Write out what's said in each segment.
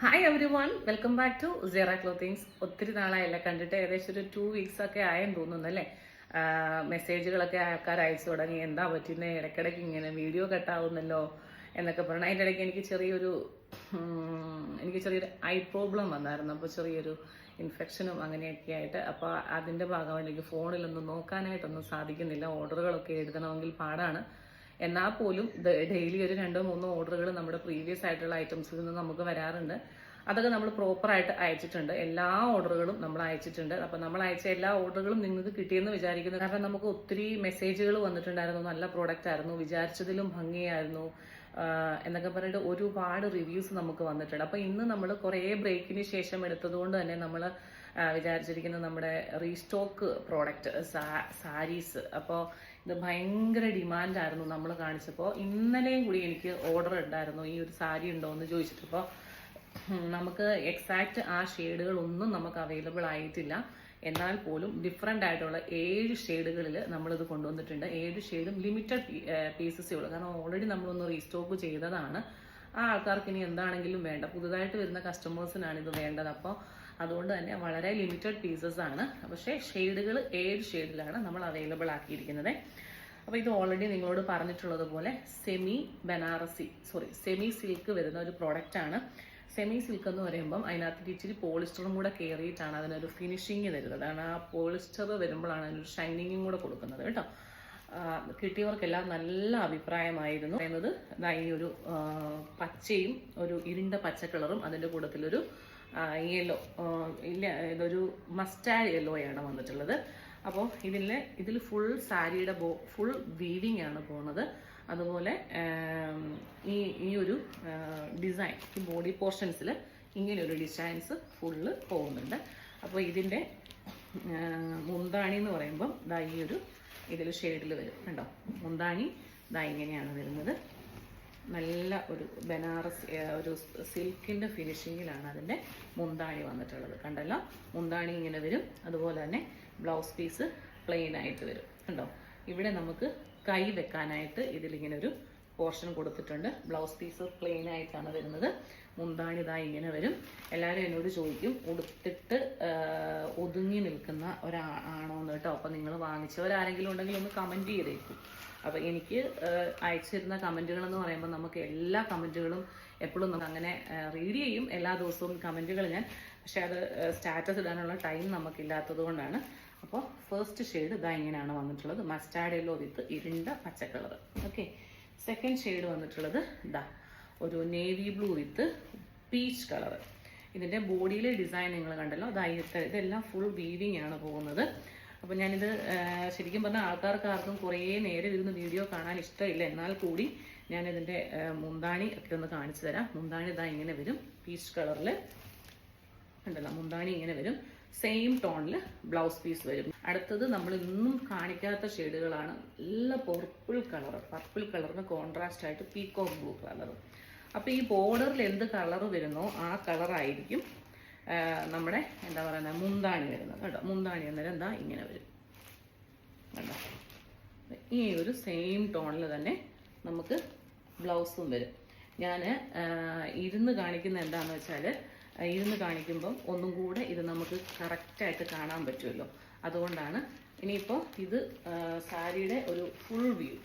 Hi everyone, welcome back to Sierra clothings. ഒത്തിരി നാളായല്ല കണ്ടിട്ട്, ഏകദേശം ഒരു 2 weeks ഒക്കെ ആയെന്ന് തോന്നുന്നു അല്ലേ. മെസ്സേജുകളൊക്കെ ആൾക്കാർ അയച്ചു തുടങ്ങി, എന്താ പറ്റുന്നത്, ഇടയ്ക്കിടയ്ക്ക് ഇങ്ങനെ വീഡിയോ കട്ടാവുന്നല്ലോ എന്നൊക്കെ പറഞ്ഞു. അതിൻ്റെ ഇടയ്ക്ക് എനിക്ക് ചെറിയൊരു ഐ പ്രോബ്ലം വന്നായിരുന്നു. അപ്പോൾ ചെറിയൊരു ഇൻഫെക്ഷനും അങ്ങനെയൊക്കെ ആയിട്ട്, അപ്പോൾ അതിൻ്റെ ഭാഗമായിട്ട് എനിക്ക് ഫോണിലൊന്നും നോക്കാനായിട്ടൊന്നും സാധിക്കുന്നില്ല. ഓർഡറുകളൊക്കെ എഴുതണമെങ്കിൽ പാടാണ്. എന്നാൽ പോലും ഡെയിലി ഒരു 2-3 ഓർഡറുകൾ നമ്മുടെ പ്രീവിയസ് ആയിട്ടുള്ള ഐറ്റംസിൽ നിന്ന് നമുക്ക് വരാറുണ്ട്. അതൊക്കെ നമ്മൾ പ്രോപ്പറായിട്ട് അയച്ചിട്ടുണ്ട്. എല്ലാ ഓർഡറുകളും നമ്മൾ അയച്ചിട്ടുണ്ട്. അപ്പം നമ്മൾ അയച്ച എല്ലാ ഓർഡറുകളും നിങ്ങൾക്ക് കിട്ടിയെന്ന് വിചാരിക്കുന്നു. കാരണം നമുക്ക് ഒത്തിരി മെസ്സേജുകൾ വന്നിട്ടുണ്ടായിരുന്നു. നല്ല പ്രോഡക്റ്റ് ആയിരുന്നു, വിചാരിച്ചതിലും ഭംഗിയായിരുന്നു എന്നൊക്കെ പറഞ്ഞിട്ട് ഒരുപാട് റിവ്യൂസ് നമുക്ക് വന്നിട്ടുണ്ട്. അപ്പോൾ ഇന്ന് നമ്മൾ കുറേ ബ്രേക്കിന് ശേഷം എടുത്തതുകൊണ്ട് തന്നെ നമ്മൾ വിചാരിച്ചിരിക്കുന്നത് നമ്മുടെ റീസ്റ്റോക്ക് പ്രോഡക്റ്റ് സാരീസ്. അപ്പോൾ ഇത് ഭയങ്കര ഡിമാൻഡായിരുന്നു നമ്മൾ കാണിച്ചപ്പോൾ. ഇന്നലെയും കൂടി എനിക്ക് ഓർഡർ ഉണ്ടായിരുന്നു, ഈ ഒരു സാരി ഉണ്ടോ എന്ന് ചോദിച്ചിട്ടപ്പോൾ നമുക്ക് എക്സാക്റ്റ് ആ ഷെയ്ഡുകളൊന്നും നമുക്ക് അവൈലബിൾ ആയിട്ടില്ല. എന്നാൽ പോലും ഡിഫറെൻ്റ് ആയിട്ടുള്ള 7 ഷെയ്ഡുകളിൽ നമ്മളിത് കൊണ്ടുവന്നിട്ടുണ്ട്. 7 ഷെയ്ഡും ലിമിറ്റഡ് പീസസേ ഉള്ളൂ. കാരണം ഓൾറെഡി നമ്മളൊന്ന് റീസ്റ്റോക്ക് ചെയ്തതാണ്. ആ ആൾക്കാർക്ക് ഇനി എന്താണെങ്കിലും വേണ്ട, പുതുതായിട്ട് വരുന്ന കസ്റ്റമേഴ്സിനാണ് ഇത് വേണ്ടത്. അപ്പോൾ അതുകൊണ്ട് തന്നെ വളരെ ലിമിറ്റഡ് പീസസ് ആണ്. പക്ഷേ ഷെയ്ഡുകൾ 7 ഷെയ്ഡിലാണ് നമ്മൾ അവൈലബിൾ ആക്കിയിരിക്കുന്നത്. അപ്പോൾ ഇത് ഓൾറെഡി നിങ്ങളോട് പറഞ്ഞിട്ടുള്ളത് പോലെ സെമി സിൽക്ക് വരുന്ന ഒരു പ്രോഡക്റ്റ് ആണ്. സെമി സിൽക്ക് എന്ന് പറയുമ്പം അതിനകത്ത് ഇച്ചിരി പോളിസ്റ്ററും കൂടെ കയറിയിട്ടാണ് അതിനൊരു ഫിനിഷിങ് തരുന്നത്. ആ പോളിസ്റ്റർ വരുമ്പോഴാണ് അതിനൊരു ഷൈനിങ്ങും കൂടെ കൊടുക്കുന്നത് കേട്ടോ. കിട്ടിയവർക്കെല്ലാം നല്ല അഭിപ്രായമായിരുന്നു. പറയുന്നത് ഈ ഒരു പച്ചയും ഒരു ഇരുണ്ട പച്ച കളറും അതിൻ്റെ കൂട്ടത്തിലൊരു യെല്ലോ ഇതൊരു മസ്റ്റാർഡ് യെല്ലോയാണ് വന്നിട്ടുള്ളത്. അപ്പോൾ ഇതിൽ ഫുൾ സാരിയുടെ ഫുൾ വീവിങ് ആണ് പോകുന്നത്. അതുപോലെ ഈ ഒരു ഡിസൈൻ, ഈ ബോഡി പോർഷൻസിൽ ഇങ്ങനെ ഒരു ഡിസൈൻസ് ഫുള്ള് പോകുന്നുണ്ട്. അപ്പോൾ ഇതിൻ്റെ മുന്താണി എന്ന് പറയുമ്പം ഇതിൽ ഷെയ്ഡിൽ വരും കണ്ടോ. മുന്താണി ഇങ്ങനെയാണ് വരുന്നത്. നല്ല ഒരു ബനാറസ് ഒരു സിൽക്കിൻ്റെ ഫിനിഷിങ്ങിലാണ് അതിൻ്റെ മുന്താണി വന്നിട്ടുള്ളത്. കണ്ടല്ലോ, മുന്താണി ഇങ്ങനെ വരും. അതുപോലെ തന്നെ ബ്ലൗസ് പീസ് പ്ലെയിൻ ആയിട്ട് വരും കണ്ടോ. ഇവിടെ നമുക്ക് കൈ വെക്കാനായിട്ട് ഇതിലിങ്ങനെ ഒരു പോർഷൻ കൊടുത്തിട്ടുണ്ട്. ബ്ലൗസ് പീസ് പ്ലെയിൻ ആയിട്ടാണ് വരുന്നത്. മുന്താണി ഇങ്ങനെ വരും. എല്ലാവരും എന്നോട് ചോദിക്കും, ഉടുത്തിട്ട് ഒതുങ്ങി നിൽക്കുന്ന ഒരാണോ എന്ന് കേട്ടോ. അപ്പോൾ നിങ്ങൾ വാങ്ങിച്ചവരാരെങ്കിലും ഉണ്ടെങ്കിൽ ഒന്ന് കമൻറ്റ് ചെയ്തേക്കും. അപ്പോൾ എനിക്ക് അയച്ചിരുന്ന കമൻറ്റുകൾ എന്ന് പറയുമ്പോൾ നമുക്ക് എല്ലാ കമൻറ്റുകളും എപ്പോഴും നമുക്ക് അങ്ങനെ റീഡ് ചെയ്യും എല്ലാ ദിവസവും കമൻറ്റുകൾ ഞാൻ. പക്ഷേ അത് സ്റ്റാറ്റസ് ഇടാനുള്ള ടൈം നമുക്കില്ലാത്തത് കൊണ്ടാണ്. അപ്പോൾ ഫസ്റ്റ് ഷെയ്ഡ് ഇങ്ങനെയാണ് വന്നിട്ടുള്ളത്, മസ്റ്റാർഡ് യെല്ലോ വിത്ത് ഇരുണ്ട പച്ച കളർ. ഓക്കെ, സെക്കൻഡ് ഷെയ്ഡ് വന്നിട്ടുള്ളത് ഒരു നേവി ബ്ലൂ വിത്ത് പീച്ച് കളർ. ഇതിൻ്റെ ബോഡിയിലെ ഡിസൈൻ നിങ്ങൾ കണ്ടല്ലോ, ഇതെല്ലാം ഫുൾ വീവിങ് ആണ് പോകുന്നത്. അപ്പോൾ ഞാനിത് ശരിക്കും പറഞ്ഞാൽ ആൾക്കാർക്കാർക്കും കുറേ നേരം ഇരുന്ന് വീഡിയോ കാണാൻ ഇഷ്ടമില്ല. എന്നാൽ കൂടി ഞാനിതിൻ്റെ മുന്താണി ഒക്കെ ഒന്ന് കാണിച്ചു തരാം. മുന്താണി ഇങ്ങനെ വരും, പീച്ച് കളറിൽ ഉണ്ടല്ലോ. മുന്താണി ഇങ്ങനെ വരും. സെയിം ടോണിൽ ബ്ലൗസ് പീസ് വരും. അടുത്തത് നമ്മൾ ഇന്നും കാണിക്കാത്ത ഷെയ്ഡുകളാണ്. നല്ല പർപ്പിൾ കളറിന് കോൺട്രാസ്റ്റ് ആയിട്ട് പീകോക്ക് ബ്ലൂ കളർ. അപ്പോൾ ഈ ബോർഡറിൽ എന്ത് കളർ വരുന്നോ ആ കളറായിരിക്കും നമ്മുടെ എന്താ പറയുന്നത് മുന്താണി വരുന്നത് കേട്ടോ. മുന്താണി അന്നേരം ഇങ്ങനെ വരും കേട്ടോ. ഈ ഒരു സെയിം ടോണിൽ തന്നെ നമുക്ക് ബ്ലൗസും വരും. ഞാൻ ഇരുന്ന് കാണിക്കുന്ന എന്താണെന്ന് വെച്ചാൽ, ഇരുന്ന് കാണിക്കുമ്പം ഒന്നും കൂടെ ഇത് നമുക്ക് കറക്റ്റായിട്ട് കാണാൻ പറ്റുമല്ലോ. അതുകൊണ്ടാണ്. ഇനിയിപ്പോൾ ഇത് സാരിയുടെ ഒരു ഫുൾ വ്യൂ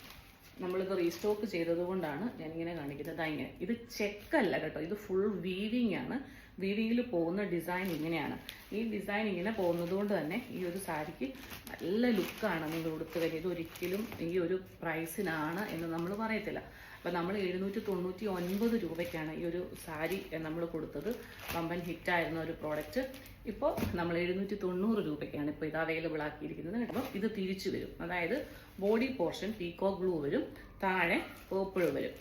നമ്മളിത് റീസ്റ്റോക്ക് ചെയ്തത് കൊണ്ടാണ് ഞാനിങ്ങനെ കാണിക്കുന്നത്. ഇങ്ങനെ ഇത് ചെക്കല്ല കേട്ടോ, ഇത് ഫുൾ വീവിങ് ആണ്. വീവിങ്ങിൽ പോകുന്ന ഡിസൈൻ ഇങ്ങനെയാണ്. ഈ ഡിസൈൻ ഇങ്ങനെ പോകുന്നത് കൊണ്ട് തന്നെ ഈ ഒരു സാരിക്ക് നല്ല ലുക്കാണ് നിങ്ങൾ ഉടുത്ത് കഴിഞ്ഞാൽ. ഇതൊരിക്കലും ഈ ഒരു പ്രൈസിനാണ് എന്ന് നമ്മൾ പറയത്തില്ല. അപ്പം നമ്മൾ 799 രൂപയ്ക്കാണ് ഈ ഒരു സാരി നമ്മൾ കൊടുത്തത്. വമ്പൻ ഹിറ്റായിരുന്ന ഒരു പ്രോഡക്റ്റ്. ഇപ്പോൾ നമ്മൾ 790 രൂപയ്ക്കാണ് ഇപ്പോൾ ഇത് അവൈലബിൾ ആക്കിയിരിക്കുന്നത്. അപ്പം ഇത് തിരിച്ചു വരും. അതായത് ബോഡി പോർഷൻ പീകോക്ക് ബ്ലൂ വരും, താഴെ പേർപ്പിൾ വരും.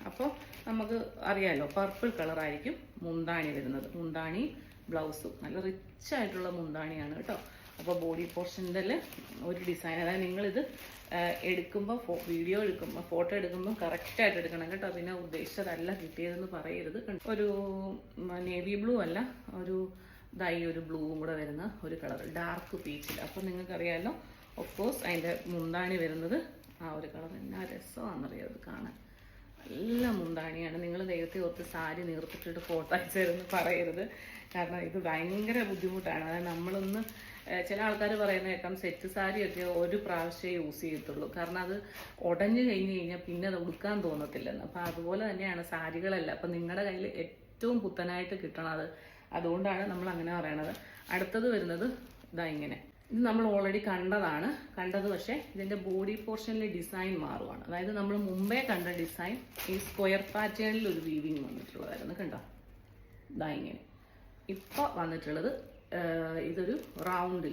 അപ്പോൾ നമുക്ക് അറിയാമല്ലോ, പർപ്പിൾ കളറായിരിക്കും മുന്താണി വരുന്നത്. മുന്താണി ബ്ലൗസും നല്ല റിച്ച് ആയിട്ടുള്ള മുന്താണിയാണ് കേട്ടോ. അപ്പോൾ ബോഡി പോർഷൻ്റെ ഒരു ഡിസൈൻ, അതായത് നിങ്ങളിത് എടുക്കുമ്പോൾ വീഡിയോ എടുക്കുമ്പോൾ ഫോട്ടോ എടുക്കുമ്പോൾ കറക്റ്റായിട്ട് എടുക്കണം കേട്ടോ. പിന്നെ ഉദ്ദേശിച്ചതല്ല കിട്ടിയതെന്ന് പറയരുത്. ഒരു നേവി ബ്ലൂ അല്ല, ഒരു ബ്ലൂവും കൂടെ വരുന്ന ഒരു കളർ, ഡാർക്ക് പീച്ചിൽ. അപ്പോൾ നിങ്ങൾക്കറിയാമല്ലോ, ഓഫ് കോഴ്സ് അതിൻ്റെ മുന്താണി വരുന്നത് ആ ഒരു കളർ. എന്നാ രസമാണെന്നറിയാം അത് കാണാൻ. നല്ല മുന്താണിയാണ്. നിങ്ങൾ ദൈവത്തെ ഓർത്ത് സാരി നീർത്തിട്ടിട്ട് ഫോട്ടോ അയച്ചു തരുമെന്ന് പറയരുത്. കാരണം ഇത് ഭയങ്കര ബുദ്ധിമുട്ടാണ്. അതായത് നമ്മളൊന്ന് ചില ആൾക്കാർ പറയുന്ന കേൾക്കാം സെറ്റ് സാരിയൊക്കെ ഒരു പ്രാവശ്യമേ യൂസ് ചെയ്യത്തുള്ളൂ, കാരണം അത് ഉടഞ്ഞു കഴിഞ്ഞ് കഴിഞ്ഞാൽ പിന്നെ അത് ഉടുക്കാൻ തോന്നത്തില്ലെന്ന്. അപ്പം അതുപോലെ തന്നെയാണ് സാരികളല്ല. അപ്പം നിങ്ങളുടെ കയ്യിൽ ഏറ്റവും പുത്തനായിട്ട് കിട്ടണം അത്. അതുകൊണ്ടാണ് നമ്മൾ അങ്ങനെ പറയണത്. അടുത്തത് വരുന്നത് ഇതാ ഇങ്ങനെ. ഇത് നമ്മൾ ഓൾറെഡി കണ്ടത്, പക്ഷേ ഇതിൻ്റെ ബോഡി പോർഷനിലെ ഡിസൈൻ മാറുവാണ്. അതായത് നമ്മൾ മുമ്പേ കണ്ട ഡിസൈൻ ഈ സ്ക്വയർ പാറ്റേണിൽ ഒരു വീവിങ് വന്നിട്ടുള്ളതായിരുന്നു. കണ്ടോ, ഇതാ ഇങ്ങനെ. ഇപ്പോൾ വന്നിട്ടുള്ളത് ഇതൊരു റൗണ്ട്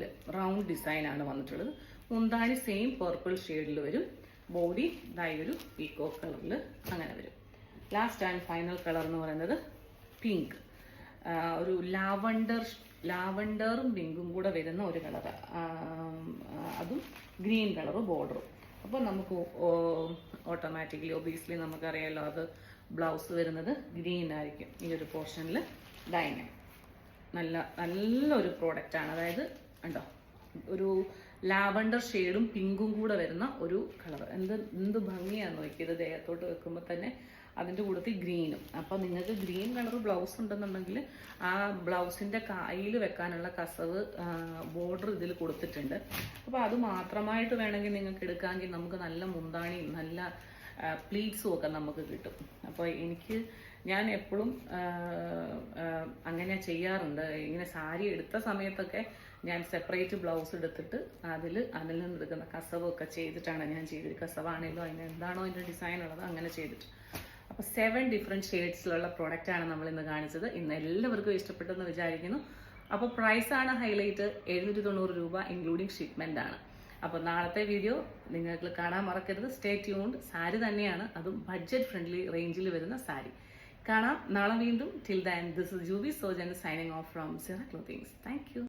ഡിസൈനാണ് വന്നിട്ടുള്ളത്. മുന്താണി സെയിം പർപ്പിൾ ഷെയ്ഡിൽ വരും. ബോഡി ഇതായൊരു പീക്കോ കളറിൽ അങ്ങനെ വരും. ലാസ്റ്റ് ആൻഡ് ഫൈനൽ കളർ എന്ന് പറയുന്നത് പിങ്ക്, ഒരു ലാവണ്ടറും പിങ്കും കൂടെ വരുന്ന ഒരു കളർ, അതും ഗ്രീൻ കളർ ബോർഡറും. അപ്പോൾ നമുക്ക് ഓട്ടോമാറ്റിക്കലി ഒബീസ്ലി നമുക്കറിയാമല്ലോ അത് ബ്ലൗസ് വരുന്നത് ഗ്രീൻ ആയിരിക്കും. ഈ ഒരു പോർഷനിൽ ഇങ്ങനെ നല്ലൊരു പ്രോഡക്റ്റാണ്. അതായത് ഉണ്ടോ, ഒരു ലാവണ്ടർ ഷെയ്ഡും പിങ്കും കൂടെ വരുന്ന ഒരു കളർ. എന്ത് ഭംഗിയാന്ന് നോക്കിയത്, ദേഹത്തോട്ട് വെക്കുമ്പോൾ തന്നെ അതിൻ്റെ കൂടത്തിൽ ഗ്രീനും. അപ്പോൾ നിങ്ങൾക്ക് ഗ്രീൻ കളർ ബ്ലൗസ് ഉണ്ടെന്നുണ്ടെങ്കിൽ ആ ബ്ലൗസിൻ്റെ കയ്യിൽ വെക്കാനുള്ള കസവ് ബോർഡർ ഇതിൽ കൊടുത്തിട്ടുണ്ട്. അപ്പോൾ അത് മാത്രമായിട്ട് വേണമെങ്കിൽ നിങ്ങൾക്ക് എടുക്കാമെങ്കിൽ നമുക്ക് നല്ല മുന്താണിയും നല്ല പ്ലീറ്റ്സും ഒക്കെ നമുക്ക് കിട്ടും. അപ്പോൾ ഞാൻ എപ്പോഴും അങ്ങനെ ചെയ്യാറുണ്ട്. ഇങ്ങനെ സാരി എടുത്ത സമയത്തൊക്കെ ഞാൻ സെപ്പറേറ്റ് ബ്ലൗസ് എടുത്തിട്ട് അതിൽ നിന്ന് എടുക്കുന്ന കസവൊക്കെ ചെയ്തിട്ടാണ് ഞാൻ ചെയ്തത്. കസവാണേലോ അതിന് എന്താണോ അതിൻ്റെ ഡിസൈൻ ഉള്ളത് അങ്ങനെ ചെയ്തിട്ട്. അപ്പോൾ 7 ഡിഫറെൻറ്റ് ഷെയ്ഡ്സിലുള്ള പ്രോഡക്റ്റാണ് നമ്മൾ ഇന്ന് കാണിച്ചത്. ഇന്ന് എല്ലാവർക്കും ഇഷ്ടപ്പെട്ടെന്ന് വിചാരിക്കുന്നു. അപ്പോൾ പ്രൈസാണ് ഹൈലൈറ്റ്, 790 രൂപ ഇൻക്ലൂഡിങ് ഷിപ്മെൻ്റ് ആണ്. അപ്പോൾ നാളത്തെ വീഡിയോ നിങ്ങൾക്ക് കാണാൻ മറക്കരുത്. Stay tuned. സാരി തന്നെയാണ്, അതും ബഡ്ജറ്റ് ഫ്രണ്ട്ലി റേഞ്ചിൽ വരുന്ന സാരി. കാണാം നാളെ വീണ്ടും. Till then, this is Jubi Sojan signing off from Zira clothings. Thank U.